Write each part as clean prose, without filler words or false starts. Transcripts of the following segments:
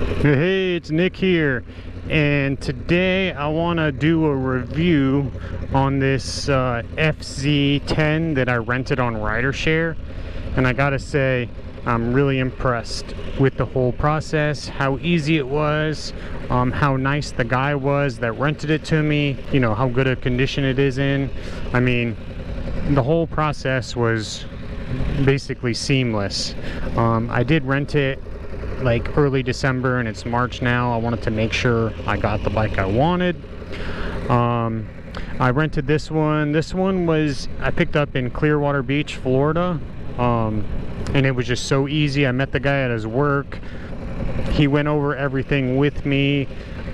Hey, it's Nick here, and today I want to do a review on this FZ10 that I rented on RiderShare, and I gotta say I'm really impressed with the whole process, how easy it was, how nice the guy was that rented it to me, you know, how good a condition it is in. I mean, the whole process was basically seamless. I did rent it like early December and it's March now. I wanted to make sure I got the bike I wanted. I rented this one. This one was I picked up in Clearwater Beach, Florida, and it was just so easy. I met the guy at his work. He went over everything with me.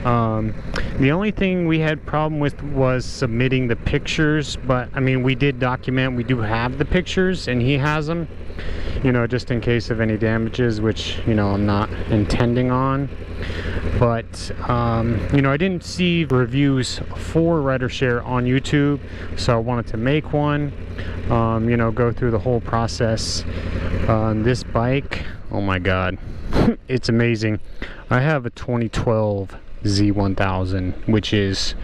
The only thing we had problem with was submitting the pictures, but I mean, we did document, we do have the pictures and he has them, you know, just in case of any damages, which, you know, I'm not intending on. But you know, I didn't see reviews for RiderShare on YouTube, so I wanted to make one, you know, go through the whole process. This bike, oh my god, it's amazing. I have a 2012 Z1000, which is,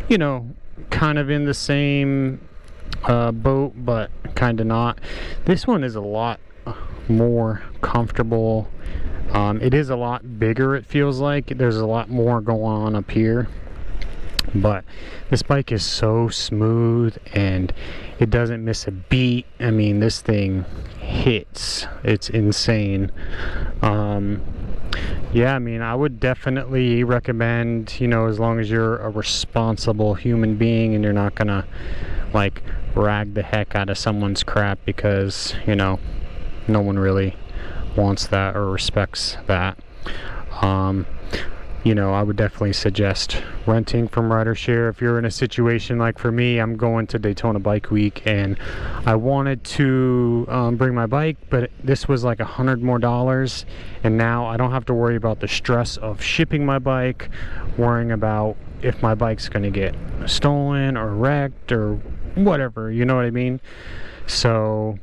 you know, kind of in the same boat, but kind of not. This one is a lot more comfortable. It is a lot bigger, it feels like. There's a lot more going on up here, but this bike is so smooth and it doesn't miss a beat. I mean, this thing hits. It's insane. Yeah, I mean, I would definitely recommend, you know, as long as you're a responsible human being and you're not gonna like rag the heck out of someone's crap, because, you know, no one really wants that or respects that. You know, I would definitely suggest renting from RiderShare. If you're in a situation like for me, I'm going to Daytona Bike Week and I wanted to bring my bike, but this was like $100 more, and now I don't have to worry about the stress of shipping my bike, worrying about if my bike's going to get stolen or wrecked or whatever, you know what I mean? So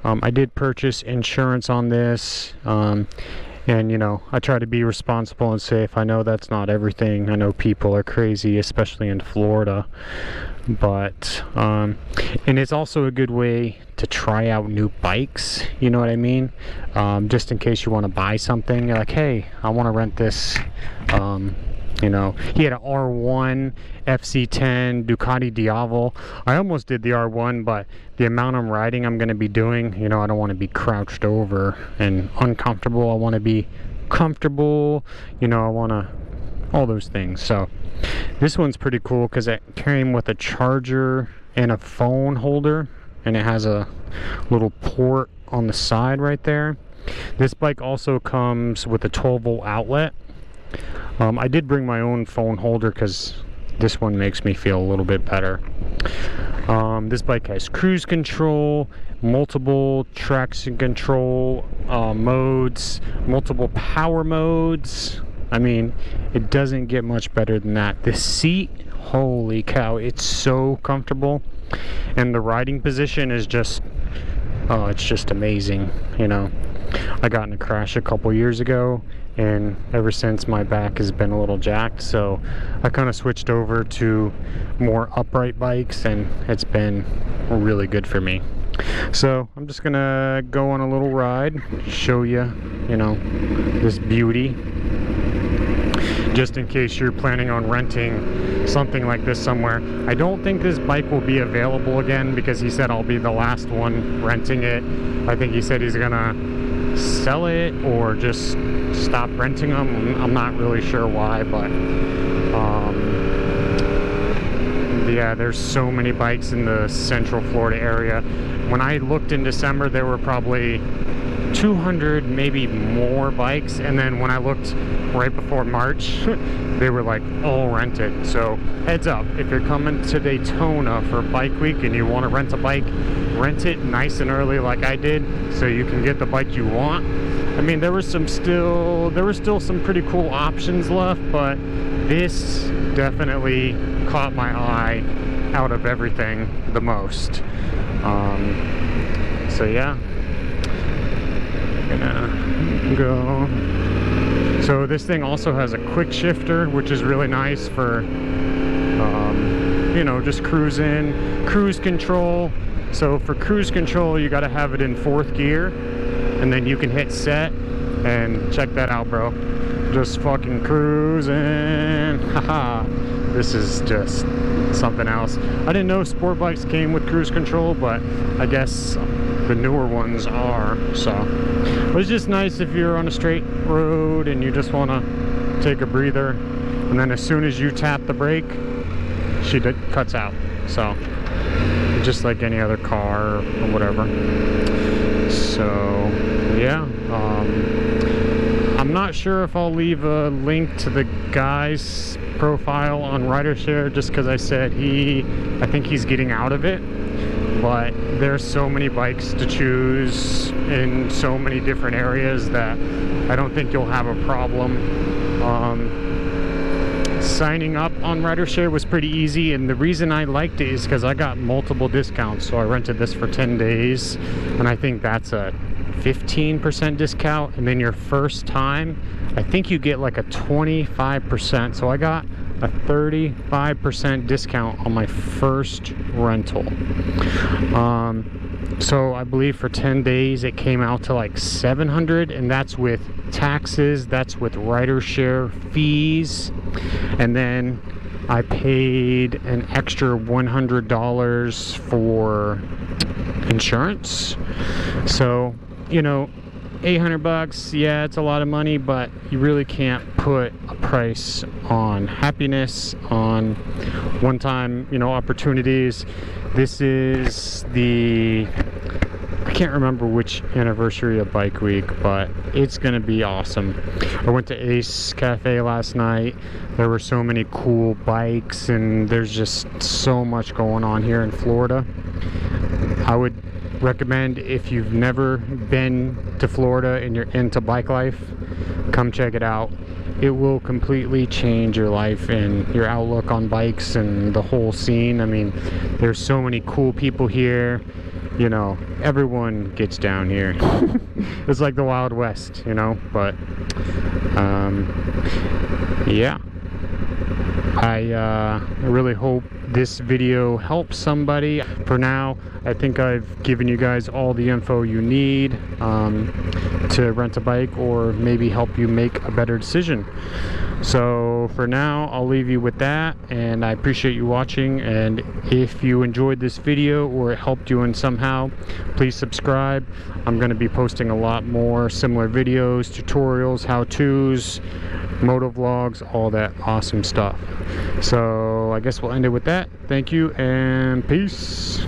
I did purchase insurance on this, and, you know, I try to be responsible and safe. I know that's not everything. I know people are crazy, especially in Florida. But, and it's also a good way to try out new bikes, you know what I mean? Just in case you want to buy something, you're like, hey, I want to rent this. You know, he had an R1 FC10 Ducati Diavel. I almost did the R1, but the amount of riding I'm going to be doing, you know, I don't want to be crouched over and uncomfortable. I want to be comfortable, you know, I want to, all those things. So this one's pretty cool because it came with a charger and a phone holder, and it has a little port on the side right there. This bike also comes with a 12-volt outlet. I did bring my own phone holder because this one makes me feel a little bit better. This bike has cruise control, multiple traction control modes, multiple power modes. I mean, it doesn't get much better than that. The seat, holy cow, it's so comfortable, and the riding position is just, oh, it's just amazing. You know, I got in a crash a couple years ago, and ever since my back has been a little jacked, so I kind of switched over to more upright bikes, and it's been really good for me. So I'm just gonna go on a little ride, show you, you know, this beauty, just in case you're planning on renting something like this somewhere. I don't think this bike will be available again because he said I'll be the last one renting it. I think he said he's gonna sell it or just stop renting them. I'm not really sure why, but yeah, there's so many bikes in the Central Florida area. When I looked in December, there were probably 200, maybe more bikes, and then when I looked right before March, they were like all rented. So heads up, if you're coming to Daytona for Bike Week and you want to rent a bike, rent it nice and early like I did, so you can get the bike you want. I mean, there were still some pretty cool options left, but this definitely caught my eye out of everything the most. So yeah, gonna go. So this thing also has a quick shifter, which is really nice for you know, just cruising, cruise control. So for cruise control, you got to have it in 4th gear, and then you can hit set, and check that out, bro. Just fucking cruising. Haha. This is just something else. I didn't know sport bikes came with cruise control, but I guess the newer ones are. So but it's just nice if you're on a straight road and you just want to take a breather, and then as soon as you tap the brake, she cuts out. So just like any other car or whatever. So yeah, I'm not sure if I'll leave a link to the guy's profile on RiderShare, just because I said I think he's getting out of it. But there's so many bikes to choose in so many different areas that I don't think you'll have a problem. Signing up on RiderShare was pretty easy, and the reason I liked it is because I got multiple discounts. So I rented this for 10 days, and I think that's a 15% discount, and then your first time, I think you get like a 25%. So I got a 35% discount on my first rental. So I believe for 10 days it came out to like $700, and that's with taxes, that's with RiderShare fees, and then I paid an extra $100 for insurance. So, you know, 800 bucks, yeah, it's a lot of money, but you really can't put a price on happiness, on one-time, you know, opportunities. This is the, I can't remember which anniversary of Bike Week, but it's gonna be awesome. I went to Ace Cafe last night. There were so many cool bikes, and there's just so much going on here in Florida. I would recommend, if you've never been to Florida and you're into bike life, come check it out. It will completely change your life and your outlook on bikes and the whole scene. I mean, there's so many cool people here. You know, everyone gets down here. It's like the Wild West, you know. But yeah, I really hope this video helps somebody. For now, I think I've given you guys all the info you need to rent a bike, or maybe help you make a better decision. So for now, I'll leave you with that, and I appreciate you watching. And if you enjoyed this video or it helped you in somehow, please subscribe. I'm going to be posting a lot more similar videos, tutorials, how-tos, moto vlogs, all that awesome stuff. So I guess we'll end it with that. Thank you and peace.